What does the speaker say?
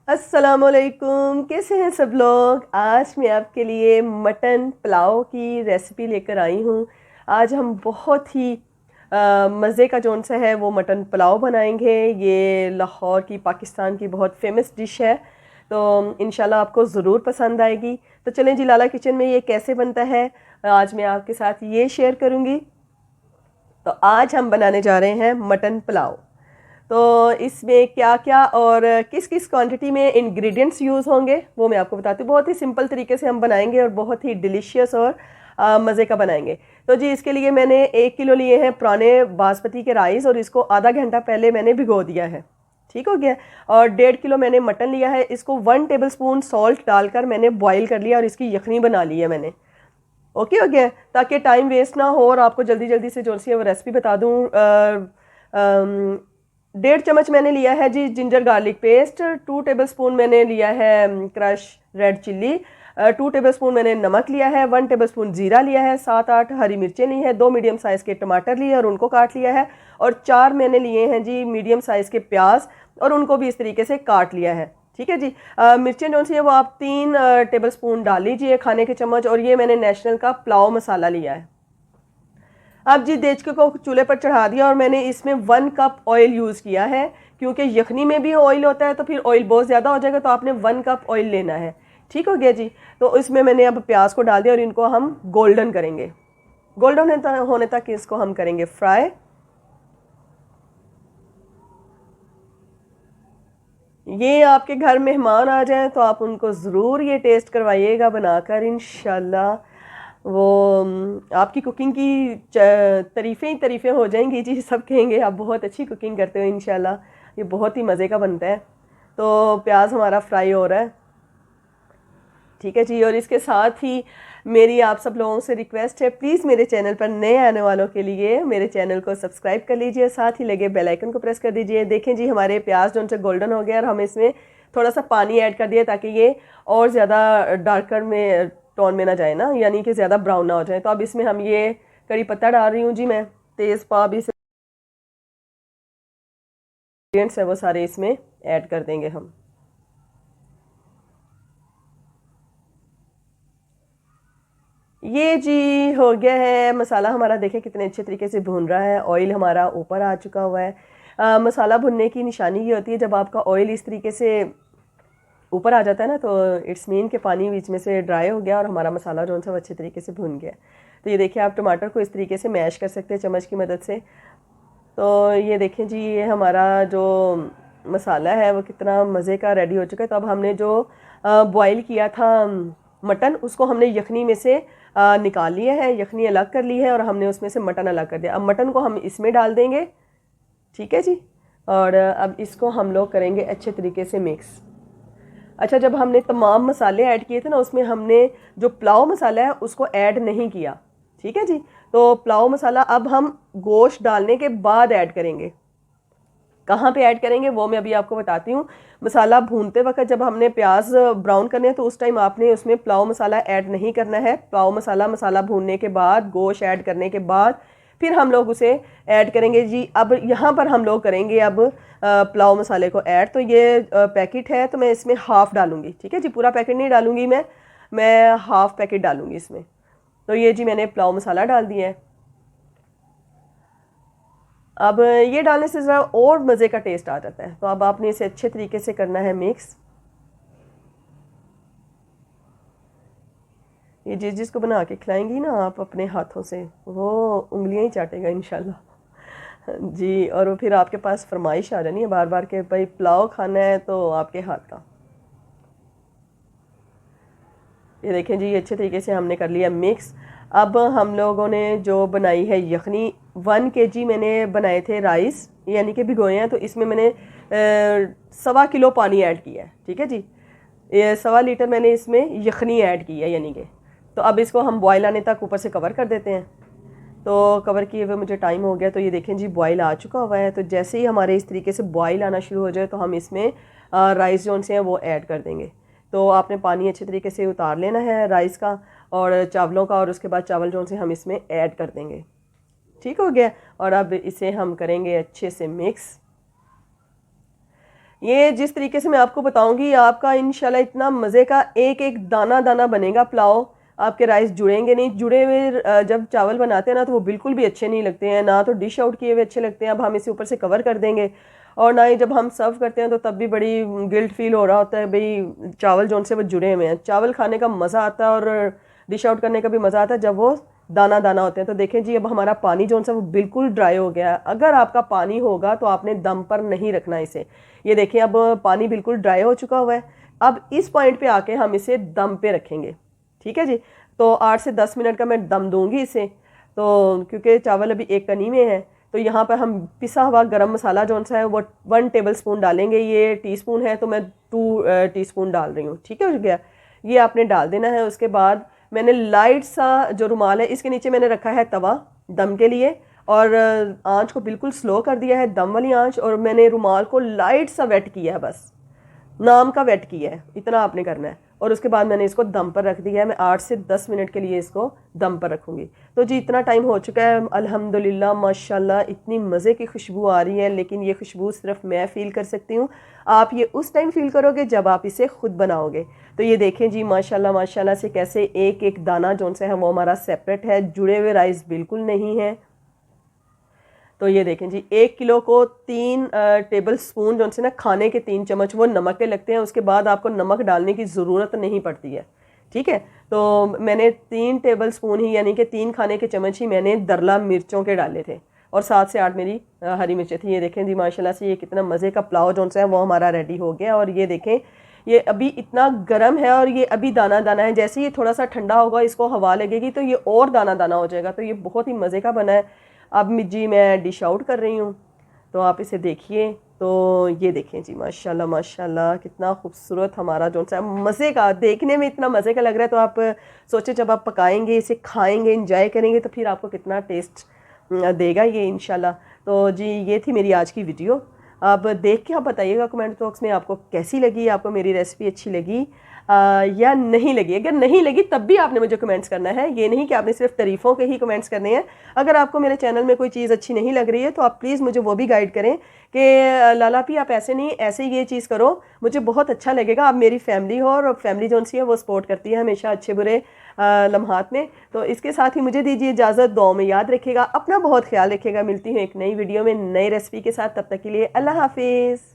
अस्सलामुअलैकुम, कैसे हैं सब लोग। आज मैं आपके लिए मटन पुलाव की रेसिपी लेकर आई हूँ। आज हम बहुत ही मज़े का जौन सा है वो मटन पुलाव बनाएंगे। ये लाहौर की, पाकिस्तान की बहुत फेमस डिश है, तो इंशाल्लाह आपको ज़रूर पसंद आएगी। तो चलें जी, लाला किचन में ये कैसे बनता है आज मैं आपके साथ ये शेयर करूँगी। तो आज हम बनाने जा रहे हैं मटन पुलाव। तो इसमें क्या क्या और किस किस क्वांटिटी में इंग्रेडिएंट्स यूज़ होंगे वो मैं आपको बताती हूँ। बहुत ही सिंपल तरीके से हम बनाएंगे और बहुत ही डिलीशियस और मज़े का बनाएंगे। तो जी, इसके लिए मैंने 1 किलो लिए हैं पुराने बासमती के राइस और इसको आधा घंटा पहले मैंने भिगो दिया है। ठीक हो गया। और 1.5 किलो मैंने मटन लिया है, इसको 1 टेबलस्पून सॉल्ट डालकर मैंने बॉईल कर लिया और इसकी यखनी बना ली है मैंने। ओके हो गया, ताकि टाइम वेस्ट ना हो और आपको जल्दी जल्दी से जो सी है वो रेसिपी बता दूँ। 1.5 चम्मच मैंने लिया है जी जिंजर गार्लिक पेस्ट। 2 टेबलस्पून मैंने लिया है क्रश रेड चिल्ली। 2 टेबलस्पून मैंने नमक लिया है। 1 टेबलस्पून जीरा लिया है। 7-8 हरी मिर्चें ली हैं। 2 मीडियम साइज़ के टमाटर लिए और उनको काट लिया है। और 4 मैंने लिए हैं जी मीडियम साइज़ के प्याज और उनको भी इस तरीके से काट लिया है। ठीक है जी। मिर्चें जो सी है वो आप 3 टेबलस्पून डाल लीजिए खाने के चम्मच। और ये मैंने नेशनल का पुलाव मसाला लिया है। अब जी देचके को चूल्हे पर चढ़ा दिया और मैंने इसमें 1 कप ऑयल यूज़ किया है, क्योंकि यखनी में भी ऑयल होता है तो फिर ऑयल बहुत ज़्यादा हो जाएगा, तो आपने 1 कप ऑयल लेना है। ठीक हो गया जी। तो इसमें मैंने अब प्याज को डाल दिया और इनको हम गोल्डन करेंगे। गोल्डन होने तक इसको हम करेंगे फ्राई। ये आपके घर मेहमान आ जाएं तो आप उनको ज़रूर ये टेस्ट करवाइएगा बनाकर, इंशाल्लाह वो आपकी कुकिंग की तारीफ़ें ही तारीफ़ें हो जाएंगी जी। सब कहेंगे आप बहुत अच्छी कुकिंग करते हो, इंशाल्लाह ये बहुत ही मज़े का बनता है। तो प्याज हमारा फ्राई हो रहा है। ठीक है जी। और इसके साथ ही मेरी आप सब लोगों से रिक्वेस्ट है, प्लीज़ मेरे चैनल पर नए आने वालों के लिए मेरे चैनल को सब्सक्राइब कर लीजिए, साथ ही लगे बेल आइकन को प्रेस कर दीजिए। देखें जी, हमारे प्याज जो गोल्डन हो गया और हम इसमें थोड़ा सा पानी ऐड कर दिया ताकि ये और ज़्यादा डार्कर में टोन में ना जाए ना, यानी कि ज़्यादा ब्राउन ना हो जाए। तो अब इसमें हम ये कड़ी पत्ता डाल रही हूँ जी मैं, तेज़पात भी इंग्रेडिएंट्स है वो सारे इसमें ऐड कर देंगे हम। ये जी हो गया है मसाला हमारा। देखें कितने अच्छे तरीके से भून रहा है, ऑयल हमारा ऊपर आ चुका हुआ है। मसाला भुनने की निशानी ये होती है जब आपका ऑयल इस तरीके से ऊपर आ जाता है ना, तो इट्स मीन के पानी बीच में से ड्राई हो गया और हमारा मसाला जो सा वो अच्छे तरीके से भुन गया। तो ये देखिए, आप टमाटर को इस तरीके से मैश कर सकते हैं चम्मच की मदद से। तो ये देखें जी, ये हमारा जो मसाला है वो कितना मज़े का रेडी हो चुका है। तो अब हमने जो बॉईल किया था मटन, उसको हमने यखनी में से निकाल लिया है, यखनी अलग कर ली है और हमने उसमें से मटन अलग कर दिया। अब मटन को हम इसमें डाल देंगे। ठीक है जी। और अब इसको हम लोग करेंगे अच्छे तरीके से मिक्स। अच्छा, जब हमने तमाम मसाले ऐड किए थे ना, उसमें हमने जो पुलाव मसाला है उसको ऐड नहीं किया। ठीक है जी। तो पुलाव मसाला अब हम गोश्त डालने के बाद ऐड करेंगे। कहाँ पे ऐड करेंगे वो मैं अभी आपको बताती हूँ। मसाला भूनते वक्त जब हमने प्याज ब्राउन करने हैं तो उस टाइम आपने उसमें पुलाव मसाला ऐड नहीं करना है। पुलाव मसाला भूनने के बाद, गोश्त ऐड करने के बाद फिर हम लोग उसे ऐड करेंगे जी। अब यहाँ पर हम लोग करेंगे अब पुलाव मसाले को ऐड। तो ये पैकेट है तो मैं इसमें हाफ़ डालूँगी। ठीक है जी, पूरा पैकेट नहीं डालूँगी मैं हाफ़ पैकेट डालूँगी इसमें। तो ये जी मैंने पुलाव मसाला डाल दिया है। अब ये डालने से ज़रा और मज़े का टेस्ट आ जाता है। तो अब आपने इसे अच्छे तरीके से करना है मिक्स। ये जिसको बना के खिलाएंगी ना आप अपने हाथों से, वो उंगलियां ही चाटेगा इंशाल्लाह जी। और वो फिर आपके पास फरमाइश आ जानी है बार बार के भाई पुलाव खाना है तो आपके हाथ का। ये देखें जी, ये अच्छे तरीके से हमने कर लिया मिक्स। अब हम लोगों ने जो बनाई है यखनी, 1 kg मैंने बनाए थे राइस, यानी कि भिगोए हैं, तो इसमें मैंने 1.25 किलो पानी ऐड किया है। ठीक है जी। ये 1.25 लीटर मैंने इसमें यखनी ऐड की है, यानी कि। तो अब इसको हम बॉयल आने तक ऊपर से कवर कर देते हैं। तो कवर किए हुए मुझे टाइम हो गया। तो ये देखें जी, बॉयल आ चुका हुआ है। तो जैसे ही हमारे इस तरीके से बॉयल आना शुरू हो जाए तो हम इसमें राइस जो से हैं वो ऐड कर देंगे। तो आपने पानी अच्छे तरीके से उतार लेना है राइस का और चावलों का, और उसके बाद चावल जो से हम इसमें ऐड कर देंगे। ठीक हो गया। और अब इसे हम करेंगे अच्छे से मिक्स। ये जिस तरीके से मैं आपको बताऊंगी आपका इंशाल्लाह इतना मज़े का एक एक दाना दाना बनेगा पुलाव। आपके राइस जुड़ेंगे नहीं, जुड़े हुए जब चावल बनाते हैं ना तो वो बिल्कुल भी अच्छे नहीं लगते हैं, ना तो डिश आउट किए हुए अच्छे लगते हैं। अब हम इसे ऊपर से कवर कर देंगे और ना ही जब हम सर्व करते हैं तो तब भी बड़ी गिल्ट फील हो रहा होता है भाई चावल जो उनसे वो जुड़े हुए हैं। चावल खाने का मज़ा आता है और डिश आउट करने का भी मज़ा आता है जब वो दाना दाना होते हैं। तो देखें जी अब हमारा पानी जो सा वो बिल्कुल ड्राई हो गया है। अगर आपका पानी होगा तो आपने दम पर नहीं रखना इसे। ये देखें अब पानी बिल्कुल ड्राई हो चुका हुआ है। अब इस पॉइंट पे आके हम इसे दम पे रखेंगे, ठीक है जी। तो 8 से 10 मिनट का मैं दम दूंगी इसे, तो क्योंकि चावल अभी एक कनी में है। तो यहाँ पर हम पिसा हुआ गरम मसाला जो सा है वो 1 टेबल स्पून डालेंगे। ये टीस्पून है तो मैं 2 टीस्पून डाल रही हूँ, ठीक है हो गया। ये आपने डाल देना है। उसके बाद मैंने लाइट सा जो रुमाल है इसके नीचे मैंने रखा है तवा दम के लिए और आंच को बिल्कुल स्लो कर दिया है, दम वाली आंच, और मैंने रुमाल को लाइट सा वेट किया है, बस नाम का वेट किया है, इतना आपने करना है। और उसके बाद मैंने इसको दम पर रख दिया है। मैं 8 से 10 मिनट के लिए इसको दम पर रखूँगी। तो जी इतना टाइम हो चुका है अल्हम्दुलिल्लाह माशाल्लाह इतनी मज़े की खुशबू आ रही है। लेकिन ये खुशबू सिर्फ मैं फ़ील कर सकती हूँ, आप ये उस टाइम फ़ील करोगे जब आप इसे खुद बनाओगे। तो ये देखें जी माशाल्लाह माशाल्लाह से कैसे एक एक दाना जो सा है वो हमारा सेपरेट है, जुड़े हुए राइस बिल्कुल नहीं है। तो ये देखें जी 1 किलो को 3 टेबल स्पून जो से ना खाने के 3 चम्मच वो नमक के लगते हैं। उसके बाद आपको नमक डालने की ज़रूरत नहीं पड़ती है, ठीक है। तो मैंने 3 टेबल स्पून ही यानी कि 3 खाने के चम्मच ही मैंने दरला मिर्चों के डाले थे और 7 से 8 मेरी हरी मिर्चें थी। ये देखें जी माशाल्लाह से ये कितना मज़े का पुलाव जो सा है वो हमारा रेडी हो गया। और ये देखें ये अभी इतना गर्म है और ये अभी दाना दाना है। जैसे ही थोड़ा सा ठंडा होगा इसको हवा लगेगी तो ये और दाना दाना हो जाएगा। तो ये बहुत ही मज़े का बना है। अब जी मैं डिश आउट कर रही हूँ, तो आप इसे देखिए। तो ये देखें जी माशाल्लाह माशाल्लाह कितना खूबसूरत हमारा जो सा मज़े का, देखने में इतना मज़े का लग रहा है। तो आप सोचे जब आप पकाएंगे इसे खाएंगे इंजॉय करेंगे तो फिर आपको कितना टेस्ट देगा ये इंशाल्लाह। तो जी ये थी मेरी आज की वीडियो। अब देख के आप बताइएगा कमेंट बॉक्स में आपको कैसी लगी, आपको मेरी रेसिपी अच्छी लगी या नहीं लगी। अगर नहीं लगी तब भी आपने मुझे कमेंट्स करना है, ये नहीं कि आपने सिर्फ तारीफ़ों के ही कमेंट्स करने हैं। अगर आपको मेरे चैनल में कोई चीज़ अच्छी नहीं लग रही है तो आप प्लीज़ मुझे वो भी गाइड करें कि लाला पी आप ऐसे नहीं ऐसे ये चीज़ करो, मुझे बहुत अच्छा लगेगा। आप मेरी फैमिली हो और फैमिली जो सी है वो सपोर्ट करती है हमेशा अच्छे बुरे लम्हात में। तो इसके साथ ही मुझे दीजिए इजाज़त, दुआओं में याद रखिएगा, अपना बहुत ख्याल रखिएगा। मिलती हूँ एक नई वीडियो में नई रेसिपी के साथ, तब तक के लिए अल्लाह हाफिज़।